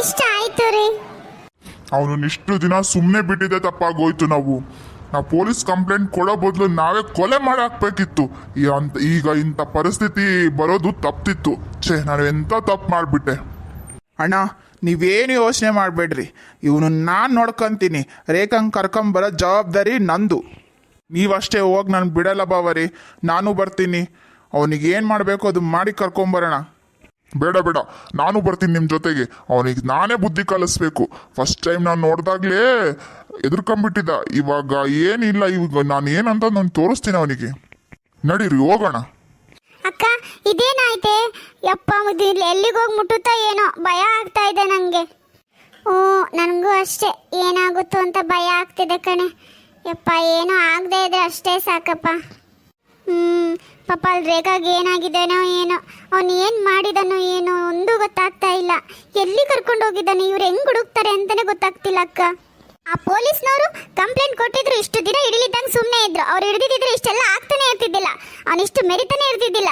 ಇಷ್ಟ ಆಯ್ತು ರೀ. ಅವನು ಇಷ್ಟು ದಿನ ಸುಮ್ಮನೆ ಬಿಟ್ಟಿದೆ ತಪ್ಪಾಗೋಯ್ತು. ನಾವು ಪೊಲೀಸ್ ಕಂಪ್ಲೇಂಟ್ ಕೊಡೋ ಬದಲು ನಾವೇ ಕೊಲೆ ಮಾಡಿ ಹಾಕ್ಬೇಕಿತ್ತು. ಈಗ ಇಂಥ ಪರಿಸ್ಥಿತಿ ಬರೋದು ತಪ್ಪಿತ್ತು. ನಾನು ಎಂಥ ತಪ್ಪು ಮಾಡಿಬಿಟ್ಟೆ. ಅಣ್ಣ, ನೀವೇನು ಯೋಚನೆ ಮಾಡಬೇಡ್ರಿ. ಇವನು ನಾನು ನೋಡ್ಕೊಂತೀನಿ. ರೇಖಂಗೆ ಕರ್ಕೊಂಬರೋ ಜವಾಬ್ದಾರಿ ನಂದು. ನೀವಷ್ಟೇ ಹೋಗಿ ನಾನು ಬಿಡಲ್ಲ ಬಾವರಿ. ನಾನು ಬರ್ತೀನಿ. ಅವನಿಗೆ ಏನು ಮಾಡಬೇಕು ಅದು ಮಾಡಿ ಕರ್ಕೊಂಬರೋಣ. ಬೇಡ ಬೇಡ, ನಾನು ಬರ್ತೀನಿ ನಿಮ್ಮ ಜೊತೆಗೆ. ಅವನಿಗೆ ನಾನೇ ಬುದ್ಧಿ ಕಲಿಸ್ಬೇಕು. ಫಸ್ಟ್ ಟೈಮ್ ನಾನು ನೋಡಿದಾಗಲೇ ಎದುರ್ಕೊಂಬಿಟ್ಟಿದ್ದ. ಇವಾಗ ಏನಿಲ್ಲ, ಇವಾಗ ನಾನು ಏನಂತ ನಾನು ತೋರಿಸ್ತೀನಿ ಅವನಿಗೆ. ನಡೀರಿ ಹೋಗೋಣ. ಅಕ್ಕ, ಇದೇನಾಯ್ತೆ? ಯಪ್ಪ ಮುದ್ದಿಲ್ಲ, ಎಲ್ಲಿಗೆ ಹೋಗಿ ಮುಟ್ಟುತ್ತಾ ಏನೋ ಭಯ ಆಗ್ತಾ ಇದೆ ನನಗೆ. ನನಗೂ ಅಷ್ಟೇ, ಏನಾಗುತ್ತೋ ಅಂತ ಭಯ ಆಗ್ತಿದೆ ಕಣೆ. ಯಪ್ಪ, ಏನೋ ಆಗದೆ ಇದ್ರೆ ಅಷ್ಟೇ ಸಾಕಪ್ಪ. ಪಾಪ ಅಲ್ಲಿ ರೇಖಾಗೆ ಏನಾಗಿದ್ದಾನೋ ಏನೋ, ಅವನು ಏನು ಮಾಡಿದಾನೋ ಏನೋ ಒಂದು ಗೊತ್ತಾಗ್ತಾ ಇಲ್ಲ. ಎಲ್ಲಿ ಕರ್ಕೊಂಡು ಹೋಗಿದ್ದಾನೆ, ಇವ್ರು ಹೆಂಗೆ ಹುಡುಕ್ತಾರೆ ಅಂತಲೇ ಗೊತ್ತಾಗ್ತಿಲ್ಲ ಅಕ್ಕ. ಆ ಪೊಲೀಸ್ನವರು ಕಂಪ್ಲೇಂಟ್ ಕೊಟ್ಟಿದ್ರು, ಇಷ್ಟು ದಿನ ಹಿಡಿಲಿದ್ದಂಗೆ ಸುಮ್ಮನೆ ಇದ್ರು. ಅವ್ರು ಹಿಡಿದಿದ್ರೆ ಇಷ್ಟೆಲ್ಲ ಆಗ್ತಾನೆ ಇರ್ತಿದ್ದಿಲ್ಲ, ಅವನಿಷ್ಟು ಮೆರಿತಾನೆ ಇರ್ತಿದ್ದಿಲ್ಲ.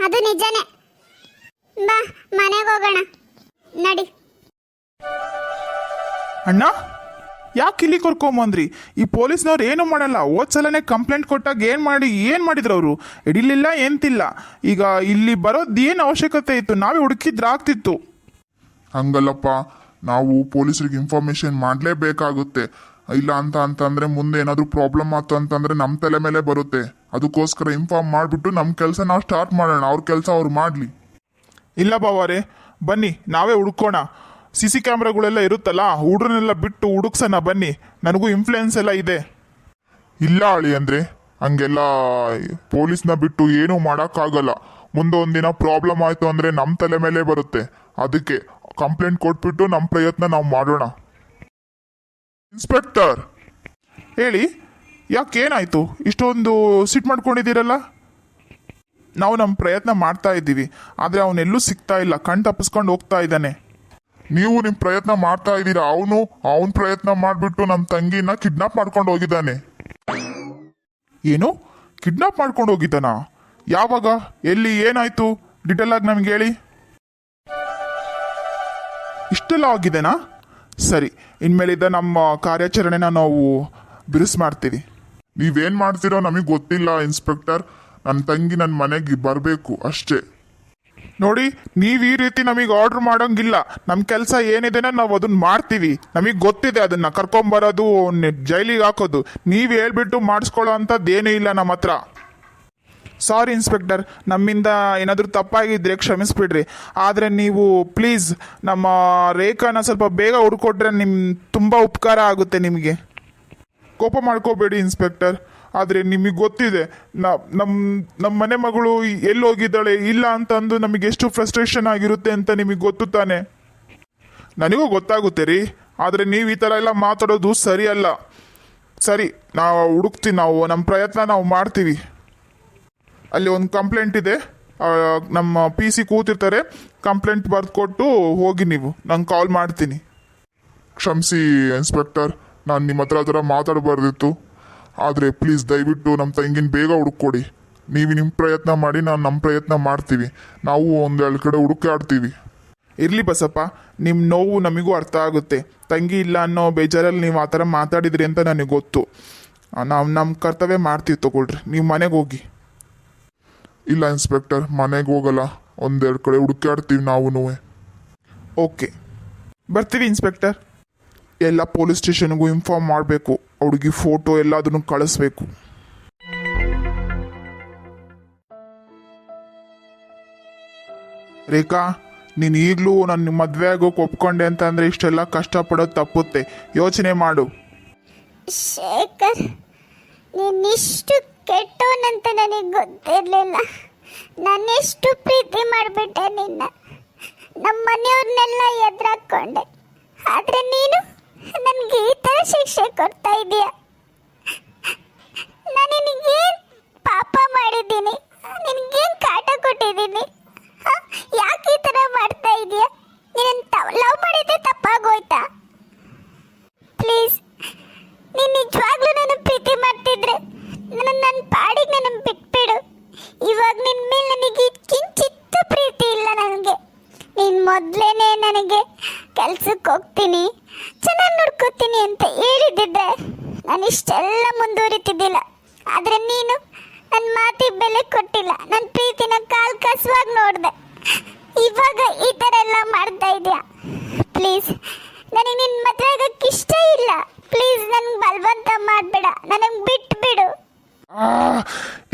ಅದು ನಿಜಾನೇ. ಬಾ ಮನೆಗೆ ಹೋಗೋಣ, ನಡಿ. ಅಣ್ಣ, ಯಾಕೆ ಇಲ್ಲಿ ಕರ್ಕೊಂಬಂದ್ರಿ? ಈ ಪೊಲೀಸ್ನವ್ರು ಏನು ಮಾಡಲ್ಲ. ಹೋದ್ಸಲನೇ ಕಂಪ್ಲೇಂಟ್ ಕೊಟ್ಟಾಗ ಏನು ಮಾಡಿದ್ರು ಅವರು? ಹಿಡಿಲಿಲ್ಲ, ಎಂತಿಲ್ಲ. ಈಗ ಇಲ್ಲಿ ಬರೋದು ಏನು ಅವಶ್ಯಕತೆ ಇತ್ತು? ನಾವೇ ಹುಡುಕಿದ್ರೆ ಆಗ್ತಿತ್ತು. ಹಂಗಲ್ಲಪ್ಪ, ನಾವು ಪೊಲೀಸರಿಗೆ ಇನ್ಫಾರ್ಮೇಶನ್ ಮಾಡಲೇಬೇಕಾಗುತ್ತೆ. ಇಲ್ಲ ಅಂತಂದ್ರೆ ಮುಂದೆ ಏನಾದರೂ ಪ್ರಾಬ್ಲಮ್ ಆಯ್ತು ಅಂತಂದ್ರೆ ನಮ್ಮ ತಲೆ ಮೇಲೆ ಬರುತ್ತೆ. ಅದಕ್ಕೋಸ್ಕರ ಇನ್ಫಾರ್ಮ್ ಮಾಡಿಬಿಟ್ಟು ನಮ್ಮ ಕೆಲಸ ನಾವು ಸ್ಟಾರ್ಟ್ ಮಾಡೋಣ. ಅವ್ರ ಕೆಲಸ ಅವ್ರು ಮಾಡಲಿ. ಇಲ್ಲ ಬಾವಾರೆ, ಬನ್ನಿ ನಾವೇ ಹುಡ್ಕೋಣ. CC ಕ್ಯಾಮ್ರಾಗಳೆಲ್ಲ ಇರುತ್ತಲ್ಲ, ಹುಡ್ರನ್ನೆಲ್ಲ ಬಿಟ್ಟು ಹುಡುಕ್ಸೋಣ ಬನ್ನಿ. ನನಗೂ ಇನ್ಫ್ಲೂಯೆನ್ಸ್ ಎಲ್ಲ ಇದೆ. ಇಲ್ಲ ಅಳಿ ಅಂದರೆ ಹಂಗೆಲ್ಲ ಪೊಲೀಸ್ನ ಬಿಟ್ಟು ಏನೂ ಮಾಡೋಕ್ಕಾಗಲ್ಲ. ಮುಂದೆ ಒಂದಿನ ಪ್ರಾಬ್ಲಮ್ ಆಯಿತು ಅಂದರೆ ನಮ್ಮ ತಲೆ ಮೇಲೆ ಬರುತ್ತೆ. ಅದಕ್ಕೆ ಕಂಪ್ಲೇಂಟ್ ಕೊಟ್ಬಿಟ್ಟು ನಮ್ಮ ಪ್ರಯತ್ನ ನಾವು ಮಾಡೋಣ. ಇನ್ಸ್ಪೆಕ್ಟರ್, ಹೇಳಿ, ಯಾಕೇನಾಯಿತು? ಇಷ್ಟೊಂದು ಸಿಟ್ ಮಾಡ್ಕೊಂಡಿದ್ದೀರಲ್ಲ? ನಾವು ನಮ್ಮ ಪ್ರಯತ್ನ ಮಾಡ್ತಾ ಇದ್ದೀವಿ, ಆದರೆ ಅವನೆಲ್ಲೂ ಸಿಗ್ತಾ ಇಲ್ಲ. ಕಣ್ ತಪ್ಪಿಸ್ಕೊಂಡು ಹೋಗ್ತಾ ಇದ್ದಾನೆ. ನೀವು ನಿಮ್ಮ ಪ್ರಯತ್ನ ಮಾಡ್ತಾ ಇದ್ದೀರಾ. ಅವನ ಪ್ರಯತ್ನ ಮಾಡಿಬಿಟ್ಟು ನಮ್ಮ ತಂಗಿನ ಕಿಡ್ನಾಪ್ ಮಾಡ್ಕೊಂಡು ಹೋಗಿದ್ದಾನೆ. ಏನು? ಕಿಡ್ನಾಪ್ ಮಾಡ್ಕೊಂಡು ಹೋಗಿದ್ದಾನಾ? ಯಾವಾಗ, ಎಲ್ಲಿ, ಏನಾಯ್ತು? ಡೀಟೇಲ್ ಆಗಿ ನಮ್ಗೆ ಹೇಳಿ. ಇಷ್ಟೆಲ್ಲ ಆಗಿದೆನಾ? ಸರಿ, ಇನ್ಮೇಲಿದ್ದ ನಮ್ಮ ಕಾರ್ಯಾಚರಣೆನ ನಾವು ಬಿರುಸು ಮಾಡ್ತೀವಿ. ನೀವೇನು ಮಾಡ್ತೀರೋ ನಮಗೆ ಗೊತ್ತಿಲ್ಲ ಇನ್ಸ್ಪೆಕ್ಟರ್. ನನ್ನ ತಂಗಿ ನನ್ನ ಮನೆಗೆ ಬರಬೇಕು ಅಷ್ಟೇ. ನೋಡಿ, ನೀವು ಈ ರೀತಿ ನಮಗೆ ಆರ್ಡರ್ ಮಾಡೋಂಗಿಲ್ಲ. ನಮ್ಮ ಕೆಲಸ ಏನಿದೆ ನಾವು ಅದನ್ನ ಮಾಡ್ತೀವಿ. ನಮಗೆ ಗೊತ್ತಿದೆ, ಅದನ್ನ ಕರ್ಕೊಂಬರೋದು, ಜೈಲಿಗೆ ಹಾಕೋದು. ನೀವು ಹೇಳ್ಬಿಟ್ಟು ಮಾಡಿಸ್ಕೊಳ್ಳೋ ಅಂಥದ್ದೇನೂ ಇಲ್ಲ ನಮ್ಮ ಹತ್ರ. ಸಾರಿ ಇನ್ಸ್ಪೆಕ್ಟರ್, ನಮ್ಮಿಂದ ಏನಾದರೂ ತಪ್ಪಾಗಿದ್ದರೆ ಕ್ಷಮಿಸ್ಬಿಡ್ರಿ. ಆದರೆ ನೀವು ಪ್ಲೀಸ್ ನಮ್ಮ ರೇಖಾನ ಸ್ವಲ್ಪ ಬೇಗ ಹುಡ್ಕೊಟ್ರೆ ತುಂಬ ಉಪಕಾರ ಆಗುತ್ತೆ ನಿಮಗೆ. ಕೋಪ ಮಾಡ್ಕೋಬೇಡಿ ಇನ್ಸ್ಪೆಕ್ಟರ್. ಆದರೆ ನಿಮಗೆ ಗೊತ್ತಿದೆ, ನಮ್ಮ ಮನೆ ಮಗಳು ಎಲ್ಲಿ ಹೋಗಿದ್ದಾಳೆ ಇಲ್ಲ ಅಂತಂದು ನಮಗೆ ಎಷ್ಟು ಫ್ರಸ್ಟ್ರೇಷನ್ ಆಗಿರುತ್ತೆ ಅಂತ ನಿಮಗೆ ಗೊತ್ತು ತಾನೆ? ನನಗೂ ಗೊತ್ತಾಗುತ್ತೆ ರೀ, ಆದರೆ ನೀವು ಈ ಥರ ಎಲ್ಲ ಮಾತಾಡೋದು ಸರಿಯಲ್ಲ. ಸರಿ, ನಾವು ಹುಡುಕ್ತೀವಿ. ನಾವು ನಮ್ಮ ಪ್ರಯತ್ನ ನಾವು ಮಾಡ್ತೀವಿ. ಅಲ್ಲಿ ಒಂದು ಕಂಪ್ಲೇಂಟ್ ಇದೆ, ನಮ್ಮ PC ಕೂತಿರ್ತಾರೆ. ಕಂಪ್ಲೇಂಟ್ ಬರೆದು ಕೊಟ್ಟು ಹೋಗಿ, ನೀವು ನಂಗೆ ಕಾಲ್ ಮಾಡ್ತೀನಿ. ಕ್ಷಮಿಸಿ ಇನ್ಸ್ಪೆಕ್ಟರ್, ನಾನು ನಿಮ್ಮ ಹತ್ರ ಆ ಥರ ಮಾತಾಡಬಾರ್ದಿತ್ತು. ಆದರೆ ಪ್ಲೀಸ್ ದಯವಿಟ್ಟು ನಮ್ಮ ತಂಗಿನ ಬೇಗ ಹುಡುಕೊಡಿ. ನೀವು ನಿಮ್ಮ ಪ್ರಯತ್ನ ಮಾಡಿ, ನಾನು ನಮ್ಮ ಪ್ರಯತ್ನ ಮಾಡ್ತೀವಿ. ನಾವು ಒಂದೆರಡು ಕಡೆ ಹುಡುಕಾಡ್ತೀವಿ. ಇರಲಿ ಬಸಪ್ಪ, ನಿಮ್ಮ ನೋವು ನಮಗೂ ಅರ್ಥ ಆಗುತ್ತೆ. ತಂಗಿ ಇಲ್ಲ ಅನ್ನೋ ಬೇಜಾರಲ್ಲಿ ನೀವು ಆ ಥರ ಮಾತಾಡಿದ್ರಿ ಅಂತ ನನಗೆ ಗೊತ್ತು. ನಾವು ನಮ್ಮ ಕರ್ತವ್ಯ ಮಾಡ್ತೀವಿ, ತಗೊಳ್ರಿ. ನೀವು ಮನೆಗೆ ಹೋಗಿ. ಇಲ್ಲ ಇನ್ಸ್ಪೆಕ್ಟರ್, ಮನೆಗೆ ಹೋಗಲ್ಲ. ಒಂದೆರಡು ಕಡೆ ಹುಡುಕಾಡ್ತೀವಿ ನಾವು. ಓಕೆ, ಬರ್ತೀವಿ ಇನ್ಸ್ಪೆಕ್ಟರ್. ಎಲ್ಲ ಪೊಲೀಸ್ ಸ್ಟೇಷನ್ಗೂ ಇನ್ಫಾರ್ಮ್ ಮಾಡಬೇಕು. ಹುಡುಗಿ ಫೋಟೋ ಎಲ್ಲದನ್ನು ಕಳಿಸ್ಬೇಕು. ರೇಖಾ, ನೀನು ಈಗಲೂ ನನ್ನ ಮದುವೆ ಆಗೋಕೆ ಒಪ್ಕೊಂಡೆ ಅಂತ ಅಂದರೆ ಇಷ್ಟೆಲ್ಲ ಕಷ್ಟಪಡೋದು ತಪ್ಪುತ್ತೆ. ಯೋಚನೆ ಮಾಡು. ಶೇಖರ್, ನೀನಿಷ್ಟು ಕೆಟ್ಟವನಂತ ನನಗೆ ಗೊತ್ತಿರಲಿಲ್ಲ. ನಾನೆಷ್ಟು ಪ್ರೀತಿ ಮಾಡಿಬಿಟ್ಟೆ ನಿನ್ನ. ನಮ್ಮ ಮನೆಯವ್ರನ್ನೆಲ್ಲ ಎದುರಾಕೊಂಡೆ. ಆದರೆ ನೀನು ನನಗೆ ಈ ಥರ ಶಿಕ್ಷೆ ಕೊಡ್ತಾ ಇದೀಯ. ನಾನು ನಿನಗೇನು ಪಾಪ ಮಾಡಿದ್ದೀನಿ? ನಿನಗೇನು ಕಾಟ ಕೊಟ್ಟಿದ್ದೀನಿ? ಯಾಕೆ ಈ ಥರ ಮಾಡ್ತಾ ಇದೀಯ? ನೀನು ಲವ್ ಮಾಡಿದ್ದೆ ತಪ್ಪಾಗೋಯ್ತಾ? ಪ್ಲೀಸ್, ನೀನು ನಿಜವಾಗ್ಲೂ ನನ್ನ ಪ್ರೀತಿ ಮಾಡ್ತಿದ್ರೆ ನನ್ನ ಪಾಡಿಗೆ ನನ್ನ ಬಿಟ್ಬಿಡು. ಇವಾಗ ನಿನ್ನ ಮೇಲೆ ನನಗೆ ಕಿಂಚಿತ್ತು ಪ್ರೀತಿ ಇಲ್ಲ. ನನಗೆ ನೀನು ಮೊದಲೇನೆ ನನಗೆ ಕೆಲ್ಸಕ್ಕೆ ಹೋಗ್ತೀನಿ ಚೆನ್ನಾಗಿ ನೋಡ್ಕೋತೀನಿ ಅಂತ ಹೇಳಿದ್ದಿದ್ರೆ ನಾನು ಇಷ್ಟೆಲ್ಲ ಮುಂದುವರಿತಿದ್ದಿಲ್ಲ. ಆದರೆ ನೀನು ನನ್ನ ಮಾತಿಗೆ ಬೆಲೆ ಕೊಟ್ಟಿಲ್ಲ, ನನ್ನ ಪ್ರೀತಿನ ಕಾಲ್ ಕಸುವಾಗಿ ನೋಡಿದೆ. ಇವಾಗ ಈ ಥರ ಎಲ್ಲ ಮಾಡ್ತಾ ಇದೆಯಾ? ಪ್ಲೀಸ್, ನನಗೆ ನಿನ್ನ ಮದುವೆ ಆಗಕ್ಕೆ ಇಷ್ಟ ಇಲ್ಲ. ಪ್ಲೀಸ್ ನನಗೆ ಬಲವಂತ ಮಾಡಬೇಡ, ನನಗೆ ಬಿಟ್ಬಿಡು. ಆ,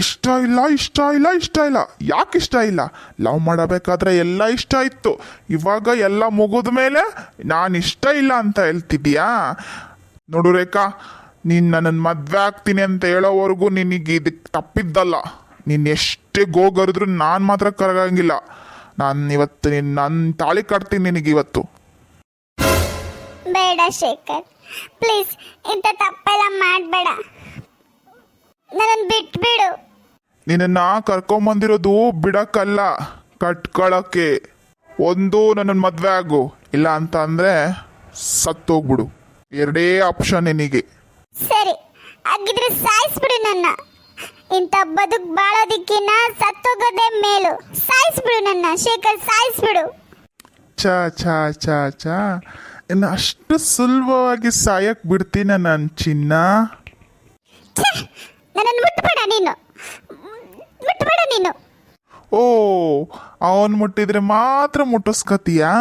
ಇಷ್ಟ ಇಲ್ಲ ಇಷ್ಟ ಇಲ್ಲ ಇಷ್ಟ ಇಲ್ಲ. ಯಾಕೆ ಇಷ್ಟ ಇಲ್ಲ? ಲವ್ ಮಾಡಬೇಕಾದ್ರೆ ಎಲ್ಲ ಇಷ್ಟ ಇತ್ತು. ಇವಾಗ ಎಲ್ಲ ಮುಗಿದ ಮೇಲೆ ನಾನು ಇಷ್ಟ ಇಲ್ಲ ಅಂತ ಹೇಳ್ತಿದ್ದೀಯಾ? ನೋಡು ರೇಖಾ, ನೀನು ನನ್ನನ್ನು ಮದುವೆ ಆಗ್ತೀನಿ ಅಂತ ಹೇಳೋವರೆಗೂ ನಿನಗೆ ಇದಕ್ಕೆ ತಪ್ಪಿದ್ದಲ್ಲ. ನೀನು ಎಷ್ಟೇ ಗೋಗರಿದ್ರು ನಾನು ಮಾತ್ರ ಕರಗಂಗಿಲ್ಲ. ನಾನು ಇವತ್ತು ನನ್ನ ತಾಳಿ ಕಟ್ತೀನಿ ನಿನಗೆ ಇವತ್ತು. ಬೇಡ ಶೇಖರ್, ಪ್ಲೀಸ್ ಇಂಥ ತಪ್ಪೆಲ್ಲ ಮಾಡಬೇಡ, ನನ್ನನ್ನು ಬಿಟ್ಬಿಡು. ನಿನ್ನನ್ನು ಕರ್ಕೊಂಬಂದಿರೋದು ಬಿಡಕ್ಕಲ್ಲ, ಕಟ್ಕೊಳಕ್ಕೆ. ಒಂದು ನನ್ನನ್ನು ಮದುವೆ ಆಗು, ಇಲ್ಲ ಅಂತ ಅಂದರೆ ಸತ್ತೋಗ್ಬಿಡು. ಎರಡೇ ಆಪ್ಷನ್ ನಿನಗೆ. ಸರಿ, ಹಾಗಿದ್ರೆ ಸಾಯಿಸ್ಬಿಡು ನನ್ನ. ಇಂಥ ಬದುಕು ಬಾಳೋದಿಕ್ಕಿನ್ನ ಸತ್ತೋಗೋದೇ ಮೇಲು. ಸಾಯಿಸ್ಬಿಡು ನನ್ನ ಶೇಖರ್, ಸಾಯಿಸ್ಬಿಡು. ಚಾ ಚಾ ಚಾ ಚಾ, ಇನ್ನು ಅಷ್ಟು ಸುಲಭವಾಗಿ ಸಾಯಕ್ ಬಿಡ್ತೀನ ನನ್ನ ಚಿನ್ನ? ಛೆ, ನನ್ನನ್ನು ಮುಟ್ಬೇಡ ನೀನು, ಮುಟ್ಬೇಡ ನೀನು. ಓ, ಅವನ್ ಮುಟ್ಟಿದ್ರೆ ಮಾತ್ರ ಮುಟ್ಟಿಸ್ಕತೀಯಾ?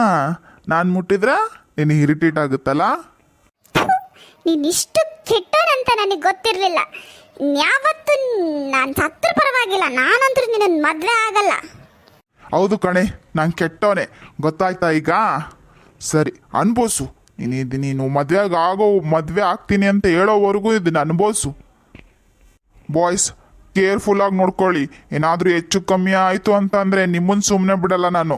ನಾನು ಮುಟ್ಟಿದ್ರೆ ನಿನಗೆ ಇರಿಟೇಟ್ ಆಗುತ್ತಲ್ಲ? ನೀನು ಇಷ್ಟು ಕೆಟ್ಟೋನಂತ ನನಗೆ ಗೊತ್ತಿರಲಿಲ್ಲ. ಯಾವತ್ತು ನಾನು ಸತ್ರು ಪರವಾಗಿಲ್ಲ, ನಾನಂತೂ ನಿನ್ನನ್ನು ಮದುವೆ ಆಗಲ್ಲ. ಹೌದು ಕಣೆ, ನಾನು ಕೆಟ್ಟವನೇ, ಗೊತ್ತಾಯ್ತಾ ಈಗ? ಸರಿ, ಅನ್ಬೋಸು. ನೀನು ಮದುವೆ ಆಗ್ತೀನಿ ಅಂತ ಹೇಳೋವರೆಗೂ ಇದನ್ನ ಅನ್ಬೋಸು. ಬಾಯ್ಸ್, ಕೇರ್ಫುಲ್ಲಾಗಿ ನೋಡ್ಕೊಳ್ಳಿ. ಏನಾದರೂ ಹೆಚ್ಚು ಕಮ್ಮಿ ಆಯಿತು ಅಂತ ಅಂದರೆ ನಿಮ್ಮನ್ನು ಸುಮ್ಮನೆ ಬಿಡಲ್ಲ ನಾನು.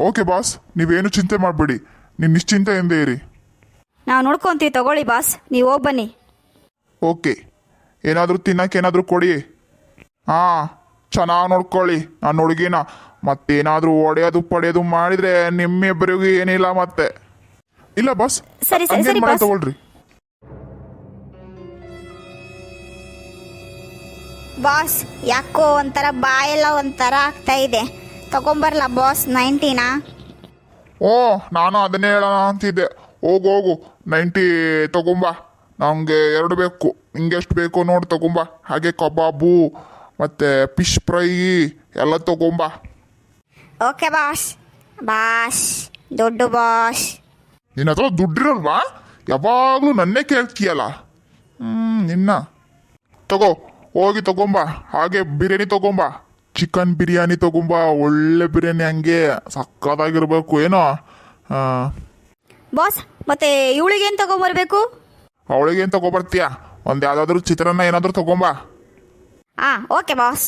ಓಕೆ ಬಾಸ್, ನೀವೇನು ಚಿಂತೆ ಮಾಡಬೇಡಿ, ನೀವು ನಿಶ್ಚಿಂತೆಯಿಂದ ಇರಿ. ನಾವು ನೋಡ್ಕೊಂತೀವಿ, ತಗೊಳ್ಳಿ ಬಾಸ್, ನೀವು ಹೋಗಿ ಬನ್ನಿ. ಓಕೆ, ಏನಾದರೂ ತಿನ್ನಕ್ಕೆ ಏನಾದರೂ ಕೊಡಿ. ಹಾಂ, ಚೆನ್ನಾಗಿ ನೋಡ್ಕೊಳ್ಳಿ ನಾನು ಹುಡುಗಿನ. ಮತ್ತೇನಾದರೂ ಒಡೆಯೋದು ಪಡೆಯೋದು ಮಾಡಿದರೆ ನಿಮ್ಮಿಬ್ಬರಿಗೂ ಏನಿಲ್ಲ ಮತ್ತೆ. ಇಲ್ಲ ಬಾಸ್, ಸರಿ ಸರಿ ಸರಿ ಬಾಸ್. ತಗೊಳ್ರಿ. ಬಾಸ್, ಯಾಕೋ ಒಂಥರ ಬಾಯೆಲ್ಲ ಒಂಥರ ಆಗ್ತಾ ಇದೆ. ತಗೊಂಬರ್ಲಾ ಬಾಸ್ 90ನಾ? ಓ, ನಾನು ಅದನ್ನೇ ಹೇಳೋಣ ಅಂತಿದ್ದೆ. ಹೋಗು 90 ತಗೊಂಬ. ನನಗೆ 2 ಬೇಕು, ನಿಂಗೆ ಎಷ್ಟು ಬೇಕು ನೋಡಿ ತಗೊಂಬ. ಹಾಗೆ ಕಬಾಬು ಮತ್ತು ಫಿಶ್ ಫ್ರೈ ಎಲ್ಲ ತಗೊಂಬ. Okay boss. ಬಾಸ್, ದೊಡ್ಡ ಬಾಸ್. ನಿನ್ನ ಹತ್ರ ದುಡ್ಡಿರಲ್ವಾ? ಯಾವಾಗಲೂ ನನ್ನೇ ಕೇಳ್ತೀಯಲ್ಲ. ನಿನ್ನ ತಗೋ, ಹೋಗಿ ತಗೊಂಬ. ಹಾಗೆ ಬಿರಿಯಾನಿ ತಗೊಂಬ, ಚಿಕನ್ ಬಿರಿಯಾನಿ ತಗೊಂಬ. ಒಳ್ಳೆ ಬಿರಿಯಾನಿ, ಹಂಗೆ ಸಕ್ಕತ್ತಾಗಿರ್ಬೇಕು ಏನೋ. ಬಾಸ್, ಮತ್ತೆ ಇವಳಿಗೇನು ತಗೊಂಬರ್ಬೇಕು? ಅವಳಿಗೇನು ತಗೊಬರ್ತೀಯ? ಒಂದು ಯಾವುದಾದ್ರೂ ಚಿತ್ರಾನ್ನ ಏನಾದರೂ ತಗೊಂಬ. ಹಾಂ, ಓಕೆ ಬಾಸ್.